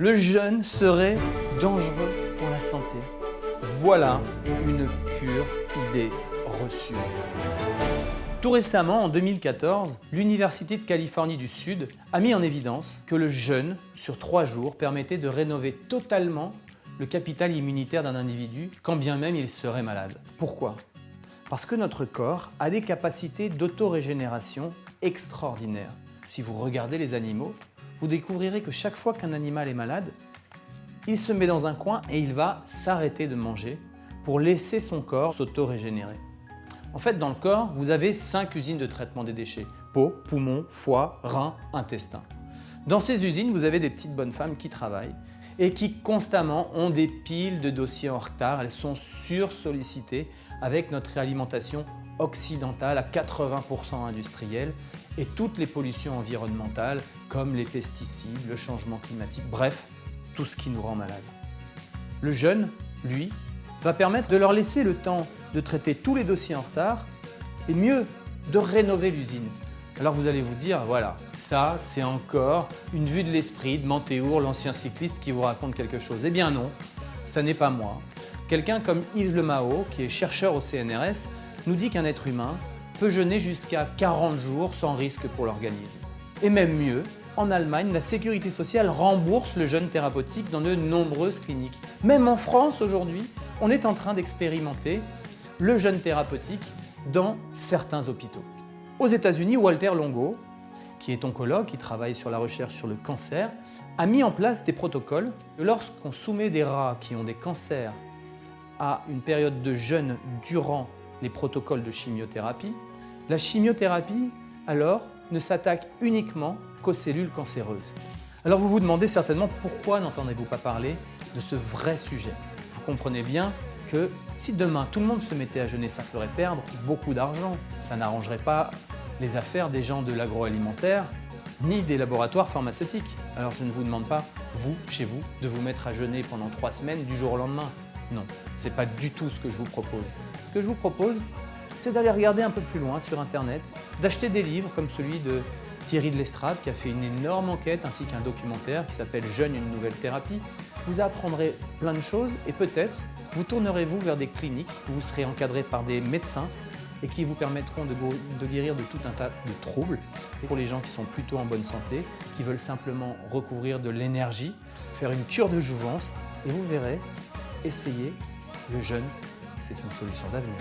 Le jeûne serait dangereux pour la santé. Voilà une pure idée reçue. Tout récemment, en 2014, l'Université de Californie du Sud a mis en évidence que le jeûne sur 3 jours permettait de rénover totalement le capital immunitaire d'un individu, quand bien même il serait malade. Pourquoi? Parce que notre corps a des capacités d'autorégénération extraordinaires. Si vous regardez les animaux, vous découvrirez que chaque fois qu'un animal est malade, il se met dans un coin et il va s'arrêter de manger pour laisser son corps s'autorégénérer. En fait, dans le corps, vous avez 5 usines de traitement des déchets. Peau, poumons, foie, reins, intestin. Dans ces usines, vous avez des petites bonnes femmes qui travaillent et qui constamment ont des piles de dossiers en retard. Elles sont sursollicitées avec notre alimentation occidentale à 80% industrielle et toutes les pollutions environnementales comme les pesticides, le changement climatique, bref, tout ce qui nous rend malades. Le jeûne, lui, va permettre de leur laisser le temps de traiter tous les dossiers en retard et mieux, de rénover l'usine. Alors vous allez vous dire, voilà, ça c'est encore une vue de l'esprit de Mantéour, l'ancien cycliste qui vous raconte quelque chose. Eh bien non, ça n'est pas moi. Quelqu'un comme Yves Lemao, qui est chercheur au CNRS, nous dit qu'un être humain peut jeûner jusqu'à 40 jours sans risque pour l'organisme. Et même mieux, en Allemagne, la sécurité sociale rembourse le jeûne thérapeutique dans de nombreuses cliniques. Même en France aujourd'hui, on est en train d'expérimenter le jeûne thérapeutique dans certains hôpitaux. Aux États-Unis, Walter Longo, qui est oncologue, qui travaille sur la recherche sur le cancer, a mis en place des protocoles. Lorsqu'on soumet des rats qui ont des cancers à une période de jeûne durant les protocoles de chimiothérapie, la chimiothérapie, alors, ne s'attaque uniquement qu'aux cellules cancéreuses. Alors vous vous demandez certainement pourquoi n'entendez-vous pas parler de ce vrai sujet. Vous comprenez bien que si demain tout le monde se mettait à jeûner, ça ferait perdre beaucoup d'argent. Ça n'arrangerait pas les affaires des gens de l'agroalimentaire ni des laboratoires pharmaceutiques. Alors je ne vous demande pas, vous, chez vous, de vous mettre à jeûner pendant 3 semaines du jour au lendemain. Non, ce n'est pas du tout ce que je vous propose. Ce que je vous propose, c'est d'aller regarder un peu plus loin sur Internet, d'acheter des livres comme celui de Thierry de L'Estrade qui a fait une énorme enquête ainsi qu'un documentaire qui s'appelle « Jeûne, une nouvelle thérapie ». Vous apprendrez plein de choses et peut-être vous tournerez-vous vers des cliniques où vous serez encadré par des médecins et qui vous permettront de guérir de tout un tas de troubles. Et pour les gens qui sont plutôt en bonne santé, qui veulent simplement recouvrir de l'énergie, faire une cure de jouvence, et vous verrez, essayez, le jeûne, c'est une solution d'avenir.